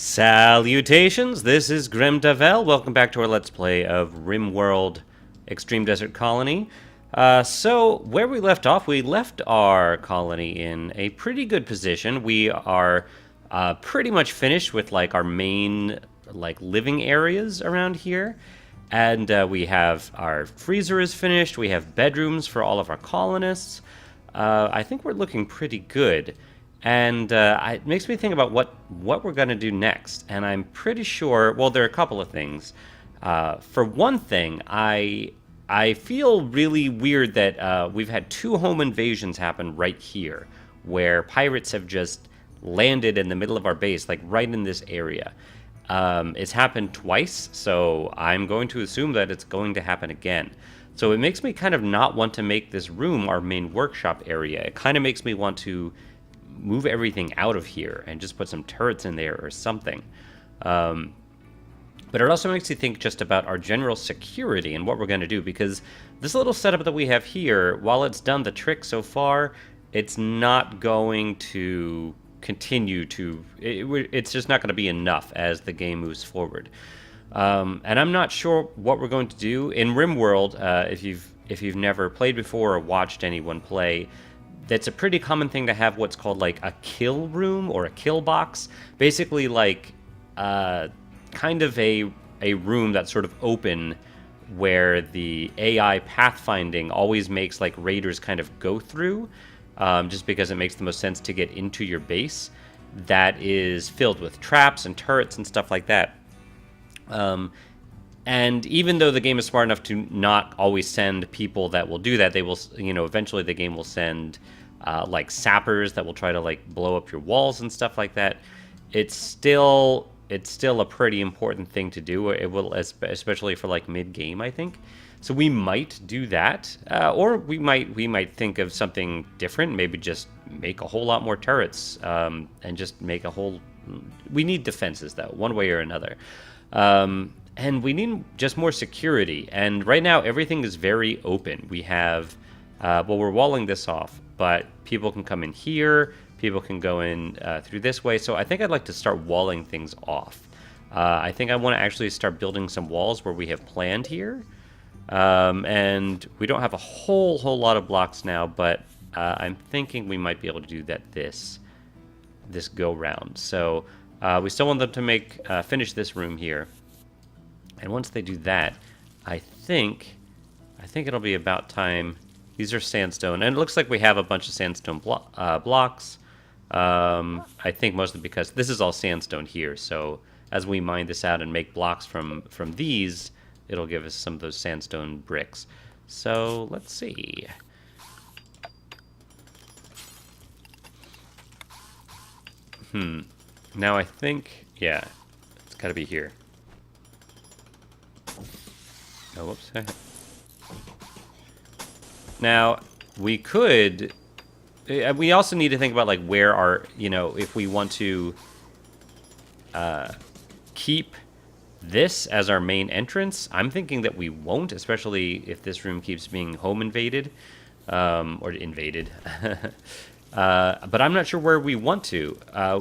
Salutations, this is Grim Davel. Welcome back to our Let's Play of RimWorld Extreme Desert Colony. So, where we left off, we left our colony in a pretty good position. We are pretty much finished with our main living areas around here. And we have our freezer is finished. We have bedrooms for all of our colonists. I think we're looking pretty good. And it makes me think about what we're going to do next. And I'm pretty sure, well, there are a couple of things. For one thing, I feel really weird that we've had two home invasions happen right here, where pirates have just landed in the middle of our base, right in this area. It's happened twice, so I'm going to assume that it's going to happen again. So it makes me kind of not want to make this room our main workshop area. It kind of makes me want to move everything out of here and just put some turrets in there or something. But it also makes you think just about our general security and what we're going to do, because this little setup that we have here, while it's done the trick so far, it's not going to continue to... It's just not going to be enough as the game moves forward. And I'm not sure what we're going to do. In RimWorld, if you've never played before or watched anyone play, that's a pretty common thing to have what's called a kill room or a kill box. Basically kind of a room that's sort of open where the AI pathfinding always makes raiders kind of go through, just because it makes the most sense to get into your base. That is filled with traps and turrets and stuff like that. And even though the game is smart enough to not always send people that will do that, they will, eventually the game will send sappers that will try to blow up your walls and stuff like that. It's still a pretty important thing to do. It will, especially for mid-game, I think. So we might do that, or we might think of something different. Maybe just make a whole lot more turrets, and just make a whole. We need defenses though, one way or another. And we need just more security. And right now, everything is very open. We have, we're walling this off, but people can come in here. People can go in through this way. So I think I'd like to start walling things off. I think I want to actually start building some walls where we have planned here. And we don't have a whole lot of blocks now, but I'm thinking we might be able to do that this go round. So we still want them to finish this room here. And once they do that, I think it'll be about time. These are sandstone, and it looks like we have a bunch of sandstone blocks. I think mostly because this is all sandstone here. So as we mine this out and make blocks from these, it'll give us some of those sandstone bricks. So let's see. Now I think, yeah, it's got to be here. Oh, whoops. Now, we could... We also need to think about, where our... if we want to keep this as our main entrance. I'm thinking that we won't, especially if this room keeps being home invaded. Or invaded. But I'm not sure where we want to.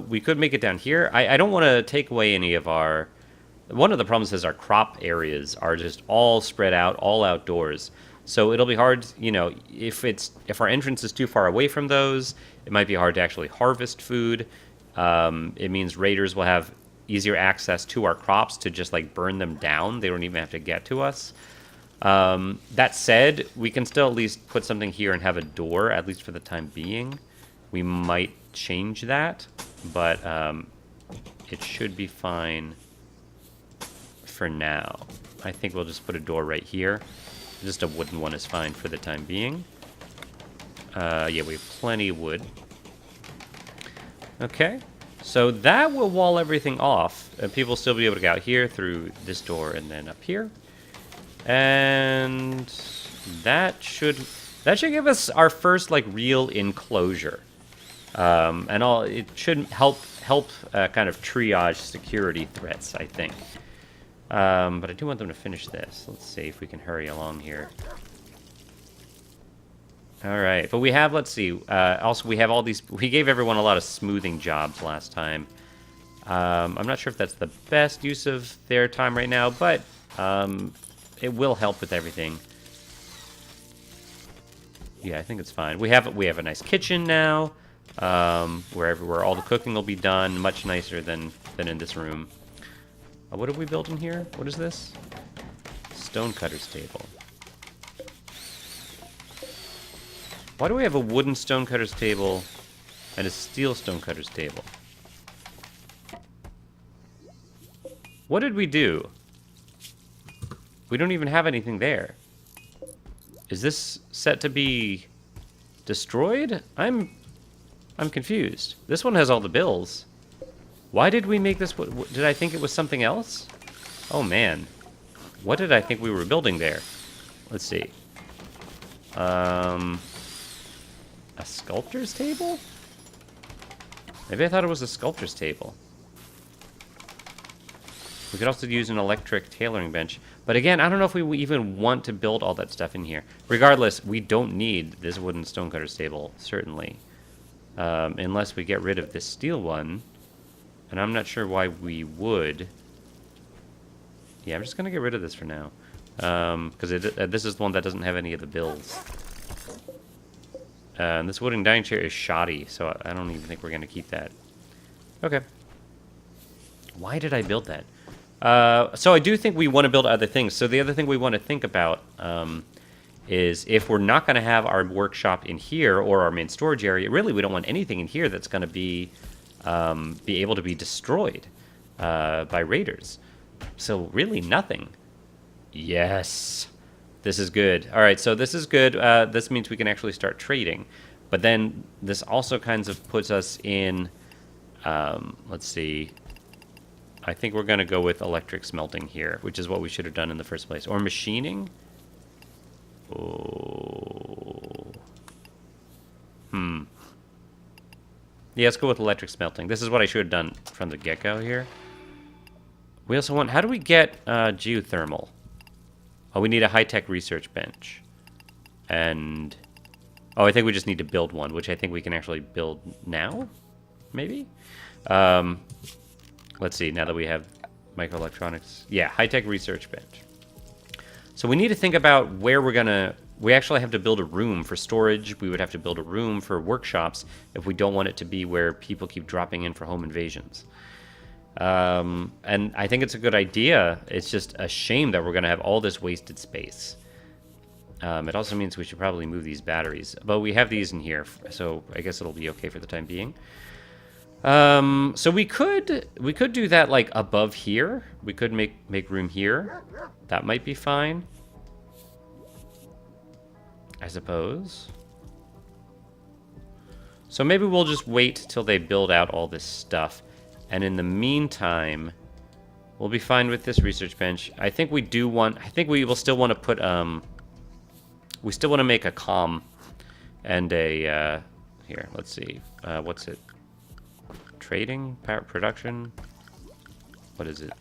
We could make it down here. I don't want to take away any of our... One of the problems is our crop areas are just all spread out, all outdoors. So it'll be hard, if our entrance is too far away from those, it might be hard to actually harvest food. It means raiders will have easier access to our crops to just burn them down. They don't even have to get to us. That said, we can still at least put something here and have a door, at least for the time being. We might change that, but it should be fine for now. I think we'll just put a door right here. Just a wooden one is fine for the time being. Yeah, we have plenty of wood. Okay, so that will wall everything off. People will still be able to get out here through this door and then up here. And that should give us our first real enclosure. And it should help kind of triage security threats, I think. But I do want them to finish this. Let's see if we can hurry along here. All right, but we have, let's see, also we have all these, we gave everyone a lot of smoothing jobs last time. I'm not sure if that's the best use of their time right now, but it will help with everything. Yeah, I think it's fine. We have a nice kitchen now, where all the cooking will be done, much nicer than in this room. What have we built in here? What is this? Stonecutter's table. Why do we have a wooden stonecutter's table and a steel stonecutter's table? What did we do? We don't even have anything there. Is this set to be destroyed? I'm confused. This one has all the bills. Why did we make this? Did I think it was something else? Oh man. What did I think we were building there? Let's see. A sculptor's table? Maybe I thought it was a sculptor's table. We could also use an electric tailoring bench. But again, I don't know if we even want to build all that stuff in here. Regardless, we don't need this wooden stonecutter's table, certainly. Unless we get rid of this steel one. And I'm not sure why we would. Yeah, I'm just going to get rid of this for now. Because this is the one that doesn't have any of the bills. And this wooden dining chair is shoddy, so I don't even think we're going to keep that. Okay. Why did I build that? So I do think we want to build other things. So the other thing we want to think about is if we're not going to have our workshop in here or our main storage area, really we don't want anything in here that's going to be able to be destroyed by raiders. So really nothing. Yes. This is good. All right, so this is good. This means we can actually start trading. But then this also kind of puts us in, let's see. I think we're going to go with electric smelting here, which is what we should have done in the first place. Or machining? Oh. Yeah, let's go with electric smelting. This is what I should have done from the get-go here. We also want... How do we get geothermal? Oh, we need a high-tech research bench. And... Oh, I think we just need to build one, which I think we can actually build now? Maybe? Let's see, now that we have microelectronics. Yeah, high-tech research bench. So we need to think about where we're going to... We actually have to build a room for storage. We would have to build a room for workshops if we don't want it to be where people keep dropping in for home invasions. And I think it's a good idea. It's just a shame that we're going to have all this wasted space. It also means we should probably move these batteries. But we have these in here, so I guess it'll be okay for the time being. So we could do that like above here. We could make room here. That might be fine, I suppose. So maybe we'll just wait till they build out all this stuff. And in the meantime, we'll be fine with this research bench. I think we will still want to put, we still want to make a comm and a, here, let's see, what's it? Trading? Power production? What is it?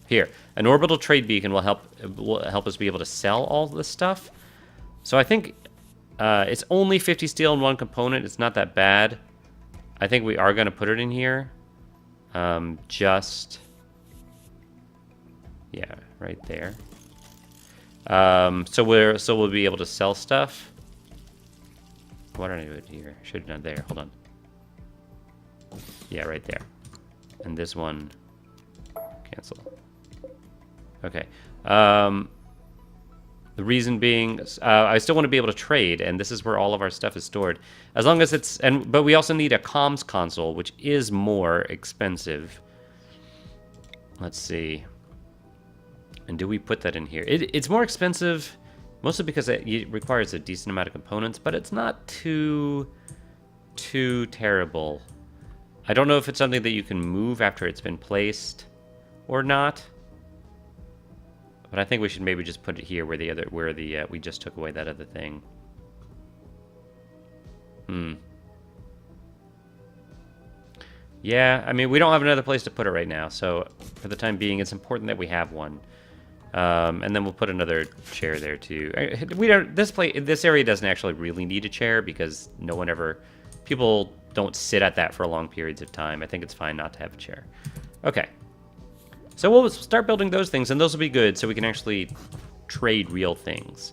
Here, an orbital trade beacon will help us be able to sell all this stuff. So I think it's only 50 steel in one component. It's not that bad. I think we are going to put it in here. Yeah, right there. So we'll be able to sell stuff. Why don't I do it here? Should have done there. Hold on. Yeah, right there. And this one, cancel. Okay. The reason being, I still want to be able to trade, and this is where all of our stuff is stored. As long as it's, but we also need a comms console, which is more expensive. Let's see. And do we put that in here? It's more expensive, mostly because it requires a decent amount of components, but it's not too terrible. I don't know if it's something that you can move after it's been placed or not. But I think we should maybe just put it here where we just took away that other thing. Yeah, I mean, we don't have another place to put it right now, so for the time being, it's important that we have one. And then we'll put another chair there too. This area doesn't actually really need a chair because people don't sit at that for long periods of time. I think it's fine not to have a chair. Okay. So we'll start building those things, and those will be good so we can actually trade real things.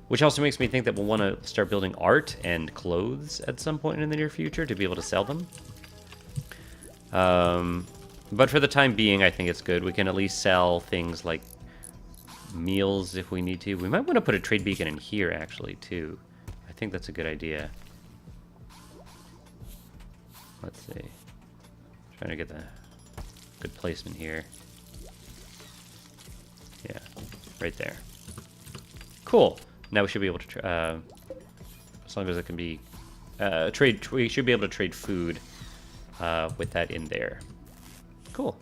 Which also makes me think that we'll want to start building art and clothes at some point in the near future to be able to sell them. But for the time being, I think it's good. We can at least sell things like meals if we need to. We might want to put a trade beacon in here, actually, too. I think that's a good idea. Let's see. Trying to get the good placement here. Yeah, right there. Cool. Now we should be able to, as long as it can be, we should be able to trade food with that in there. Cool.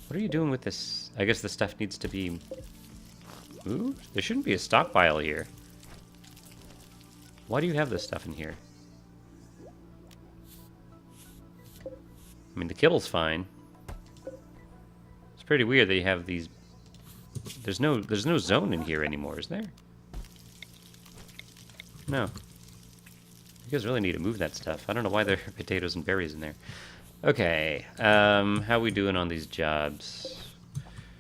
What are you doing with this? I guess the stuff needs to be moved? There shouldn't be a stockpile here. Why do you have this stuff in here? I mean, the kittle's fine. It's pretty weird that you have these... There's no zone in here anymore, is there? No. You guys really need to move that stuff. I don't know why there are potatoes and berries in there. Okay, how we doing on these jobs?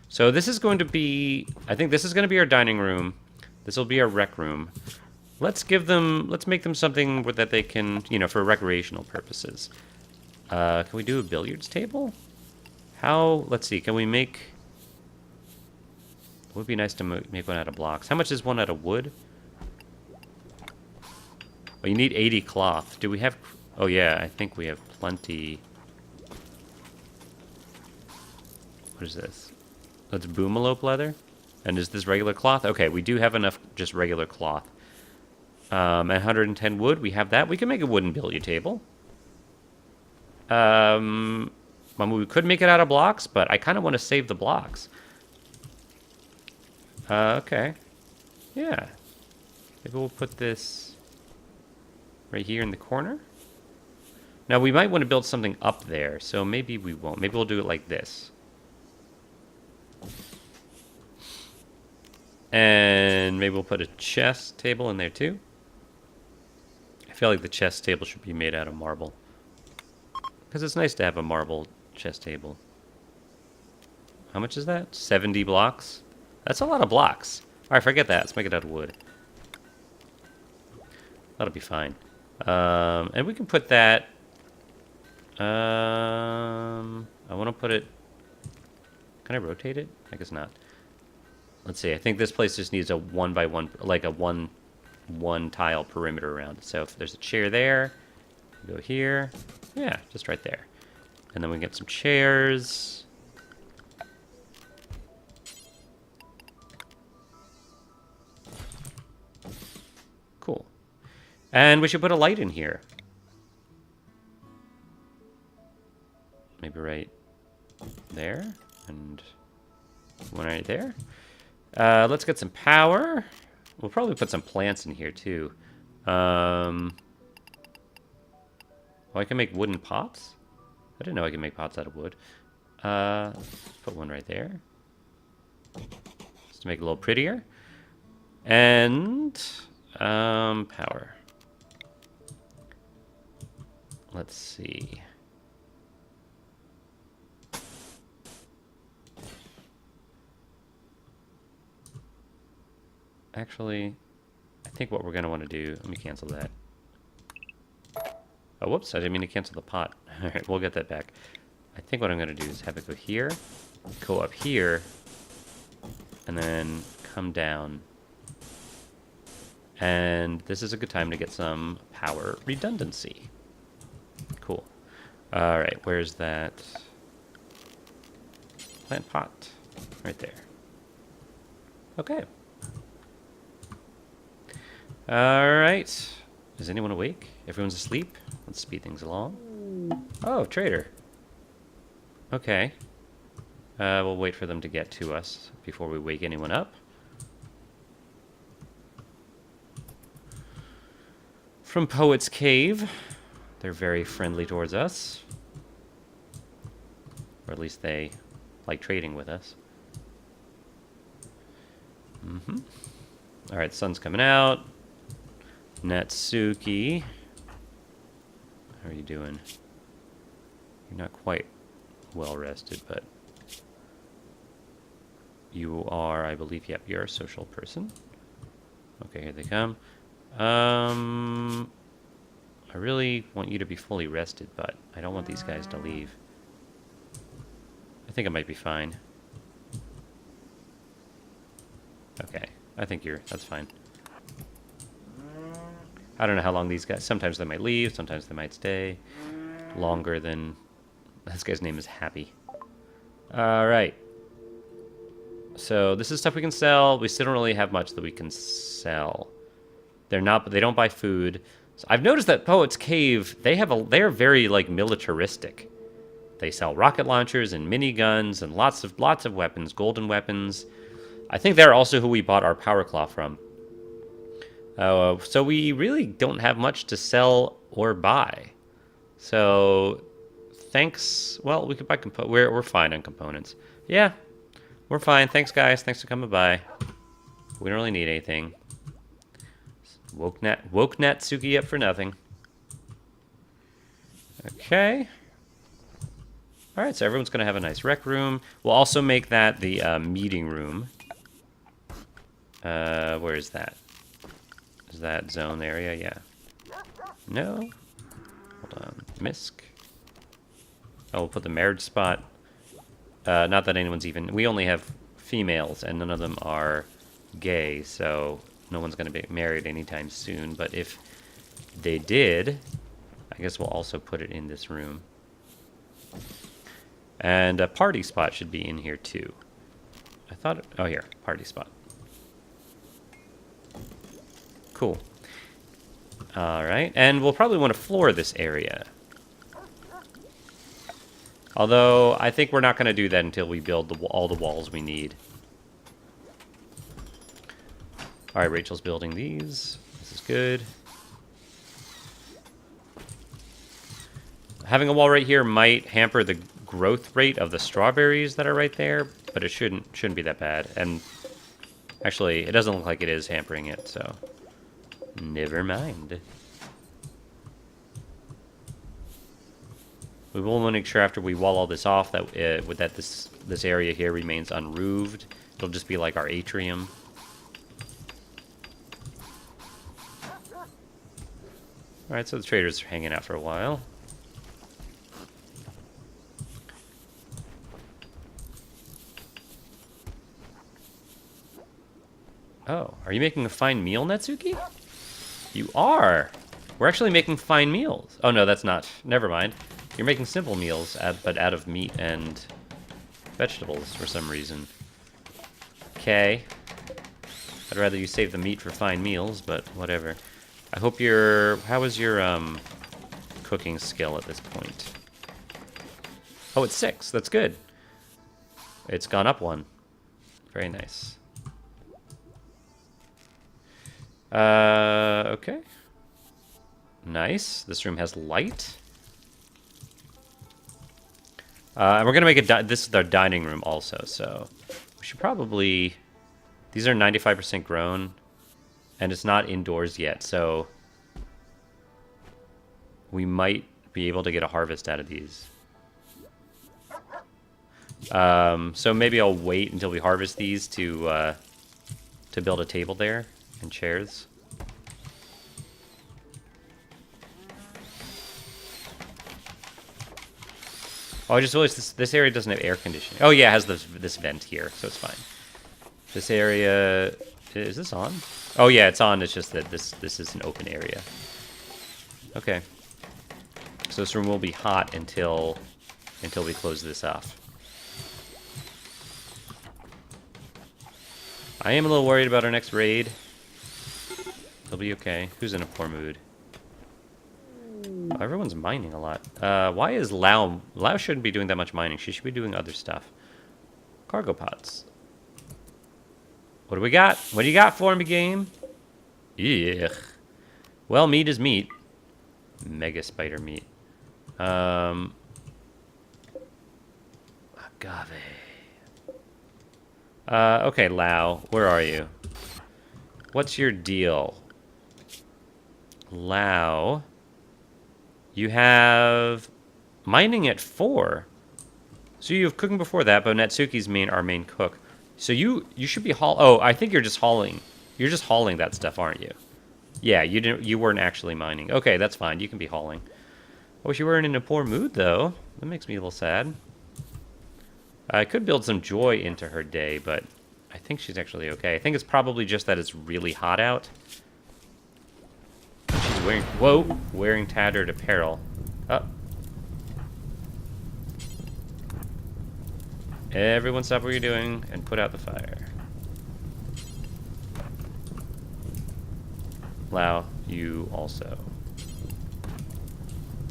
So this is going to be... I think this is going to be our dining room. This will be our rec room. Let's make them something that they can, you know, for recreational purposes. Can we do a billiards table? Let's see, can we make... It would be nice to make one out of blocks. How much is one out of wood? Oh, you need 80 cloth. Do we have... Oh, yeah, I think we have plenty. What is this? That's boomalope leather? And is this regular cloth? Okay, we do have enough just regular cloth. 110 wood, we have that. We can make a wooden billiard table. We could make it out of blocks, but I kind of want to save the blocks. Okay. Yeah. Maybe we'll put this right here in the corner. Now, we might want to build something up there, so maybe we won't. Maybe we'll do it like this. And maybe we'll put a chess table in there, too. I feel like the chess table should be made out of marble. Because it's nice to have a marble chess table. How much is that? 70 blocks? That's a lot of blocks. Alright, forget that. Let's make it out of wood. That'll be fine. And we can put that... I want to put it... Can I rotate it? I guess not. Let's see. I think this place just needs a 1x1, like a one tile perimeter around it. So if there's a chair there, go here. Yeah, just right there. And then we get some chairs. Cool. And we should put a light in here. Maybe right there. And one right there. Let's get some power. We'll probably put some plants in here, too. Oh, I can make wooden pots? I didn't know I could make pots out of wood. Put one right there. Just to make it a little prettier. And... power. Let's see. Actually, I think what we're going to want to do... Let me cancel that. Oh, whoops. I didn't mean to cancel the pot. Alright, we'll get that back. I think what I'm going to do is have it go here, go up here, and then come down. And this is a good time to get some power redundancy. Cool. Alright, where's that plant pot? Right there. Okay. Alright. Is anyone awake? Everyone's asleep? Let's speed things along. Oh, trader. Okay. We'll wait for them to get to us before we wake anyone up. From Poet's Cave. They're very friendly towards us. Or at least they like trading with us. Mm-hmm. Alright, sun's coming out. Natsuki. How are you doing? You're not quite well rested, but you are, I believe, yep, you're a social person. Okay, here they come. I really want you to be fully rested, but I don't want these guys to leave. I think I might be fine. Okay, I think that's fine. I don't know how long these guys, sometimes they might leave, sometimes they might stay. Longer than, this guy's name is Happy. Alright. So this is stuff we can sell. We still don't really have much that we can sell. They don't buy food. So I've noticed that Poet's Cave, they're very like militaristic. They sell rocket launchers and miniguns and lots of weapons, golden weapons. I think they're also who we bought our power claw from. So we really don't have much to sell or buy. So thanks. Well, we could buy we're fine on components. Yeah, we're fine. Thanks, guys. Thanks for coming by. We don't really need anything. Woke Natsuki up for nothing. Okay. All right, so everyone's going to have a nice rec room. We'll also make that the meeting room. Where is that? Is that zone area? Yeah. No. Hold on. Misk. Oh, we'll put the marriage spot. Not that anyone's even... We only have females, and none of them are gay, so no one's going to be married anytime soon. But if they did, I guess we'll also put it in this room. And a party spot should be in here, too. I thought... Oh, here. Party spot. Cool. All right, and we'll probably want to floor this area. Although, I think we're not going to do that until we build all the walls we need. All right, Rachel's building these. This is good. Having a wall right here might hamper the growth rate of the strawberries that are right there, but it shouldn't be that bad. And actually, it doesn't look like it is hampering it, so never mind. We will want to make sure after we wall all this off that this area here remains unroofed. It'll just be like our atrium. All right, so the traders are hanging out for a while. Oh, are you making a fine meal, Natsuki? You are. We're actually making fine meals. Oh no, that's not. Never mind. You're making simple meals, but out of meat and vegetables for some reason. Okay. I'd rather you save the meat for fine meals, but whatever. I hope how is your cooking skill at this point? Oh, it's 6. That's good. It's gone up 1. Very nice. Okay. Nice. This room has light. And we're gonna make this is our dining room also, so we should probably... These are 95% grown, and it's not indoors yet, so we might be able to get a harvest out of these. So maybe I'll wait until we harvest these to build a table there and chairs. Oh, I just realized this area doesn't have air conditioning. Oh yeah, it has this vent here, so it's fine. This area, is this on? Oh yeah, it's on. It's just that this is an open area. Okay. So this room will be hot until we close this off. I am a little worried about our next raid. It'll be okay. Who's in a poor mood? Oh, everyone's mining a lot. Why is Lao... Lao shouldn't be doing that much mining. She should be doing other stuff. Cargo pods. What do we got? What do you got for me, game? Ugh. Well, meat is meat. Mega spider meat. Agave. Okay, Lao. Where are you? What's your deal? Lao... You have mining at 4. So you have cooking before that, but Natsuki's our main cook. So you should be Oh, I think you're just hauling. You're just hauling that stuff, aren't you? Yeah, you weren't actually mining. Okay, that's fine. You can be hauling. I wish you weren't in a poor mood though. That makes me a little sad. I could build some joy into her day, but I think she's actually okay. I think it's probably just that it's really hot out. She's wearing tattered apparel. Oh. Everyone stop what you're doing and put out the fire. Lao, you also.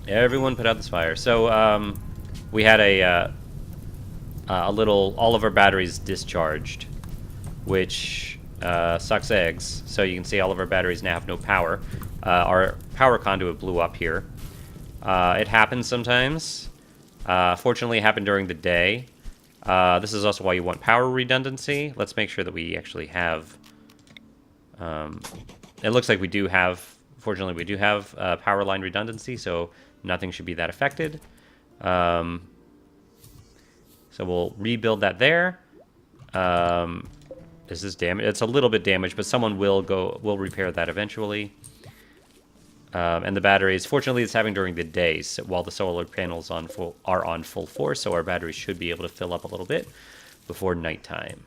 Everyone put out this fire. So, we had all of our batteries discharged, which sucks eggs. So you can see all of our batteries now have no power. Our power conduit blew up here. It happens sometimes. Fortunately, it happened during the day. This is also why you want power redundancy. Let's make sure that we actually have... it looks like we do have... Fortunately, we do have power line redundancy, so nothing should be that affected. So we'll rebuild that there. Is this damaged? It's a little bit damaged, but someone will repair that eventually. And the batteries, fortunately, it's happening during the day, so while the solar panels are on full force, so our batteries should be able to fill up a little bit before nighttime.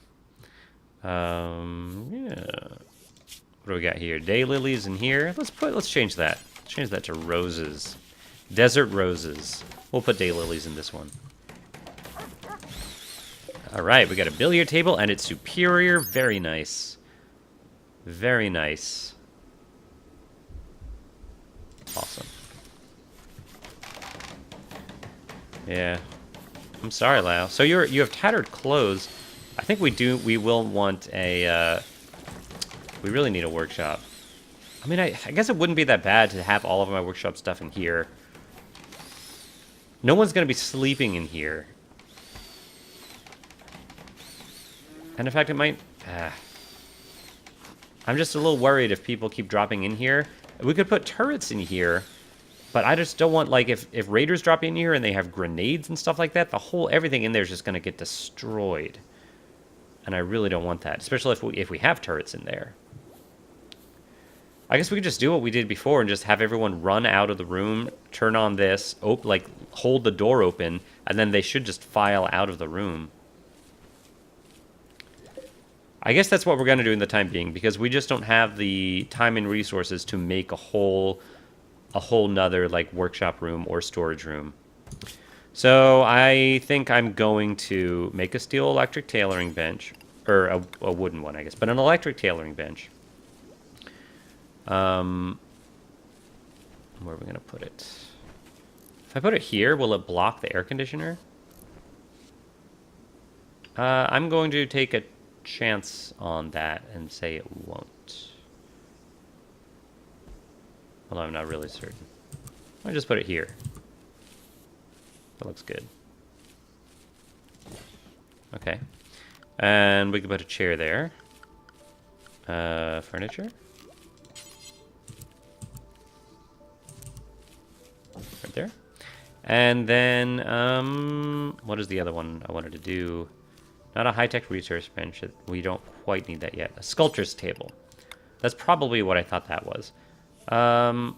Yeah. What do we got here? Daylilies in here. Let's change that. Let's change that to roses. Desert roses. We'll put daylilies in this one. All right, we got a billiard table, and it's superior. Very nice. Very nice. Awesome. Yeah. I'm sorry, Lau. So you have tattered clothes. I think we will want a... we really need a workshop. I mean, I guess it wouldn't be that bad to have all of my workshop stuff in here. No one's going to be sleeping in here. And in fact, it might... I'm just a little worried if people keep dropping in here. We could put turrets in here, but I just don't want, like, if raiders drop in here and they have grenades and stuff like that, everything in there is just going to get destroyed. And I really don't want that, especially if we have turrets in there. I guess we could just do what we did before and just have everyone run out of the room, turn on this, hold the door open, and then they should just file out of the room. I guess that's what we're going to do in the time being, because we just don't have the time and resources to make a whole nother, like, workshop room or storage room. So I think I'm going to make a steel electric tailoring bench, or a wooden one, I guess, but an electric tailoring bench. Where are we going to put it? If I put it here, will it block the air conditioner? I'm going to take a chance on that and say it won't. Although I'm not really certain. I'll just put it here. That looks good. Okay. And we can put a chair there. Furniture. Right there. And then, what is the other one I wanted to do? Not a high-tech research bench. We don't quite need that yet. A sculptor's table. That's probably what I thought that was. I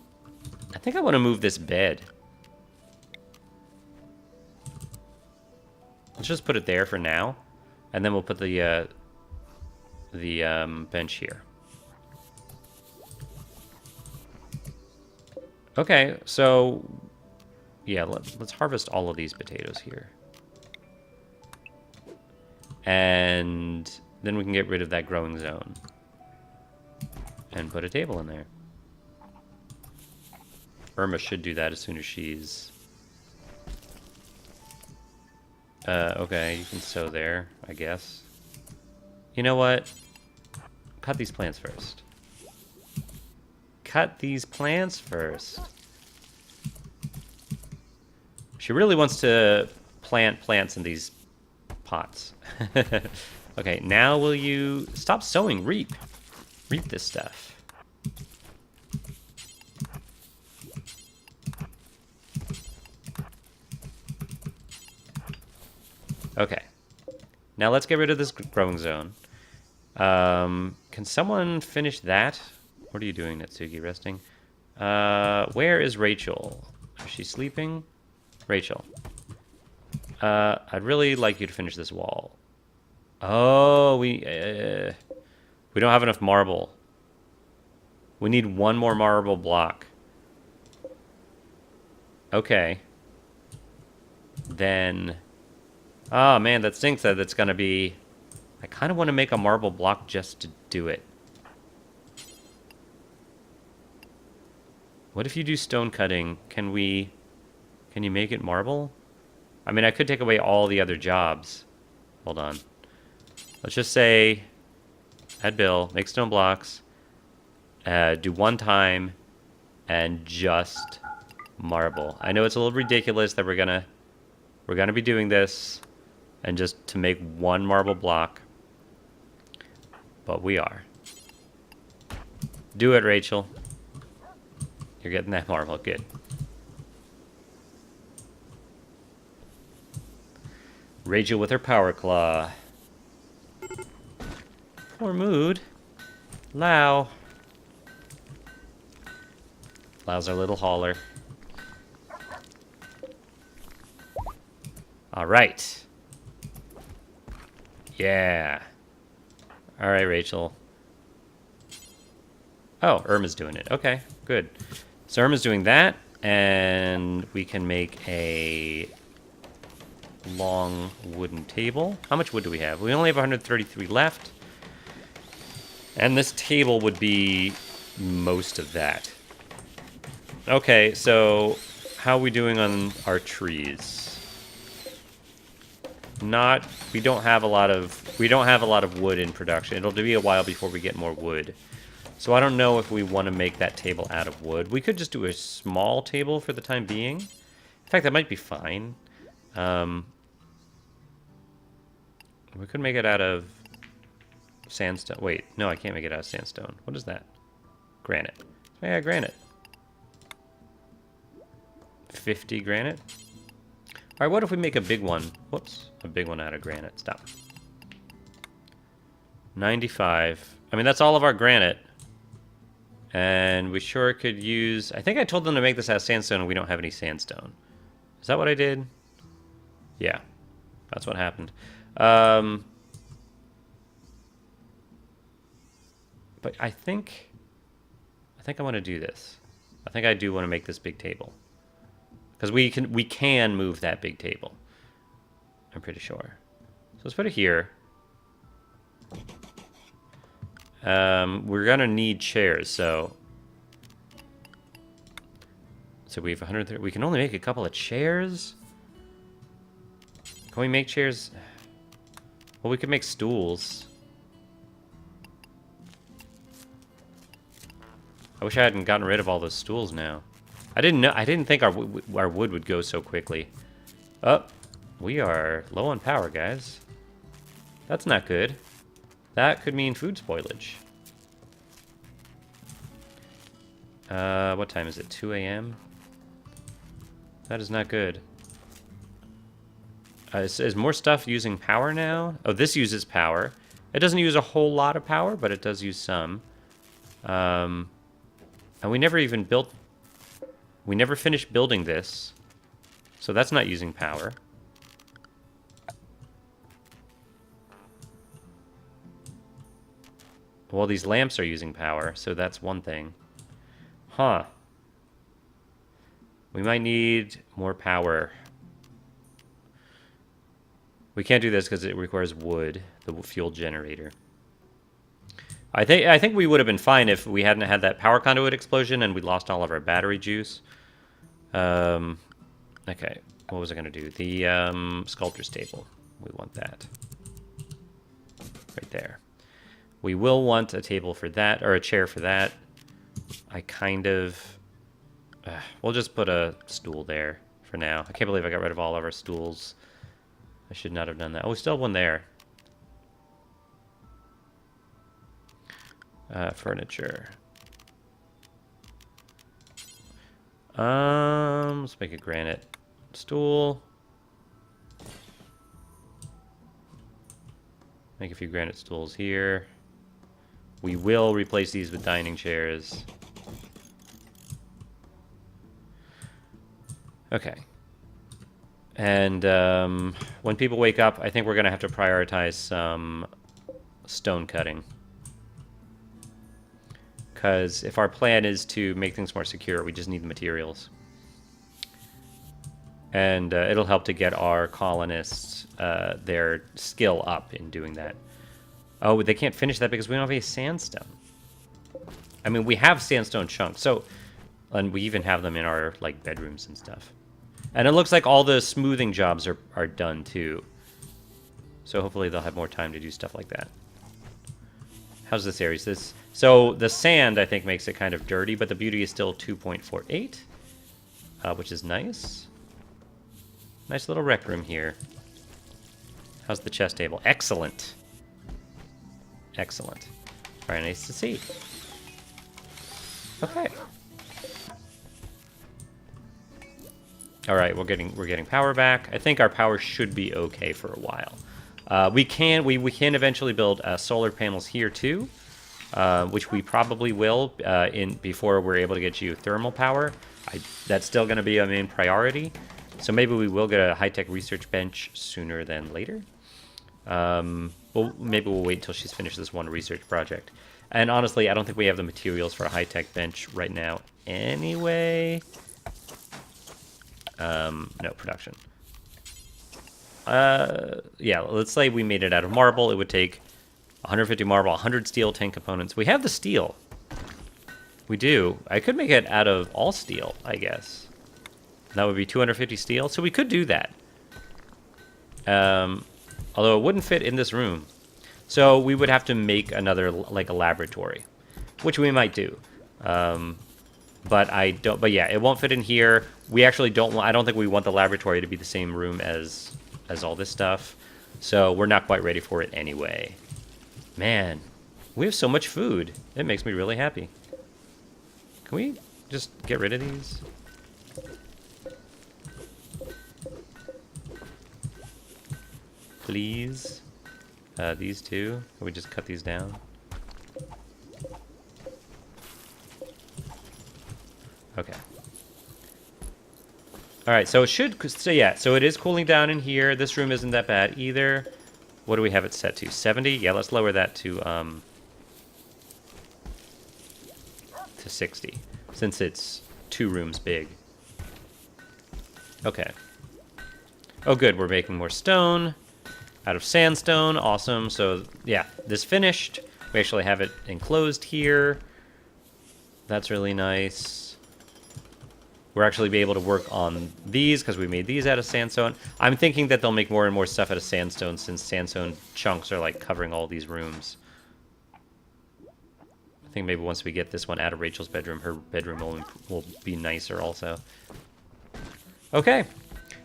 think I want to move this bed. Let's just put it there for now, and then we'll put the bench here. Okay, so yeah, let's harvest all of these potatoes here. And then we can get rid of that growing zone. And put a table in there. Irma should do that as soon as she's... okay, you can sow there, I guess. You know what? Cut these plants first. Cut these plants first. She really wants to plant plants in these pots. Okay, now will you stop sowing? Reap this stuff. Okay. Now let's get rid of this growing zone. Can someone finish that? What are you doing, Natsuki? Resting? Where is Rachel? Is she sleeping? Rachel. I'd really like you to finish this wall. Oh, we don't have enough marble. We need one more marble block. Okay. Then... Oh, man, that stinks that it's going to be... I kind of want to make a marble block just to do it. What if you do stone cutting? Can you make it marble? I mean, I could take away all the other jobs. Hold on. Let's just say... Add bill, make stone blocks. Do one time, and just marble. I know it's a little ridiculous that we're gonna be doing this, and just to make one marble block, but we are. Do it, Rachel. You're getting that marble, good. Rachel with her power claw. Poor mood. Lau. Lau's our little hauler. Alright. Yeah. Alright, Rachel. Oh, Irma's doing it. Okay, good. So Irma's doing that, and we can make a long wooden table. How much wood do we have? We only have 133 left. And this table would be most of that. Okay, so how are we doing on our trees? We don't have a lot of wood in production. It'll be a while before we get more wood. So I don't know if we want to make that table out of wood. We could just do a small table for the time being. In fact, that might be fine. We could make it out of sandstone. Wait, no, I can't make it out of sandstone. What is that? Granite. Yeah, granite. 50 granite. All right, what if we make a big one? Whoops, a big one out of granite. Stop. 95. I mean, that's all of our granite. And we sure could use... I think I told them to make this out of sandstone, and we don't have any sandstone. Is that what I did? Yeah, that's what happened. But I think I want to do this. I think I do want to make this big table. Because we can move that big table. I'm pretty sure. So let's put it here. We're gonna need chairs, so we have 130. We can only make a couple of chairs. Can we make chairs? Well, we could make stools. I wish I hadn't gotten rid of all those stools now. I didn't think our wood would go so quickly. Oh, we are low on power, guys. That's not good. That could mean food spoilage. What time is it? 2 a.m.? That is not good. Is more stuff using power now? Oh, this uses power. It doesn't use a whole lot of power, but it does use some. And we never even built... We never finished building this. So that's not using power. Well, these lamps are using power, so that's one thing. Huh. We might need more power. We can't do this because it requires wood, the fuel generator. I think we would have been fine if we hadn't had that power conduit explosion and we lost all of our battery juice. Okay, what was I going to do? The sculptor's table. We want that. Right there. We will want a table for that, or a chair for that. I kind of... we'll just put a stool there for now. I can't believe I got rid of all of our stools. I should not have done that. Oh, we still have one there. Furniture. Let's make a granite stool. Make a few granite stools here. We will replace these with dining chairs. Okay. And when people wake up, I think we're going to have to prioritize some stone cutting. Because if our plan is to make things more secure, we just need the materials. And it'll help to get our colonists their skill up in doing that. Oh, they can't finish that because we don't have any sandstone. I mean, we have sandstone chunks, so, and we even have them in our like bedrooms and stuff. And it looks like all the smoothing jobs are done too. So hopefully they'll have more time to do stuff like that. How's this area? So the sand, I think, makes it kind of dirty, but the beauty is still 2.48, which is nice. Nice little rec room here. How's the chess table? Excellent. Excellent. Very nice to see. Okay. All right, we're getting power back. I think our power should be okay for a while. We can eventually build solar panels here too, which we probably will before we're able to get geothermal power. That's still going to be a main priority. So maybe we will get a high-tech research bench sooner than later. Well, maybe we'll wait until she's finished this one research project. And honestly, I don't think we have the materials for a high-tech bench right now anyway. No, production. Yeah, let's say we made it out of marble. It would take 150 marble, 100 steel, 10 components. We have the steel. We do. I could make it out of all steel, I guess. That would be 250 steel, so we could do that. Although it wouldn't fit in this room. So we would have to make another, like a laboratory, which we might do. But yeah, it won't fit in here. We actually I don't think we want the laboratory to be the same room as all this stuff. So we're not quite ready for it anyway. Man, we have so much food. It makes me really happy. Can we just get rid of these? Please. These two. Can we just cut these down? Okay. All right, so it should, so yeah, so it is cooling down in here. This room isn't that bad either. What do we have it set to? 70? Yeah, let's lower that to 60, since it's 2 rooms big. Okay. Oh, good, we're making more stone out of sandstone. Awesome. So yeah, this finished. We actually have it enclosed here. That's really nice. We're actually be able to work on these because we made these out of sandstone. I'm thinking that they'll make more and more stuff out of sandstone since sandstone chunks are like covering all these rooms. I think maybe once we get this one out of Rachel's bedroom, her bedroom will be nicer also. Okay.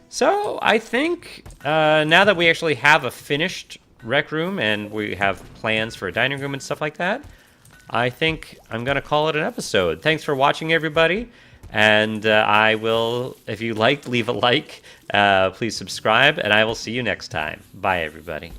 So I think now that we actually have a finished rec room and we have plans for a dining room and stuff like that, I think I'm going to call it an episode. Thanks for watching, everybody. And I will, if you liked, leave a like. Please subscribe, and I will see you next time. Bye, everybody.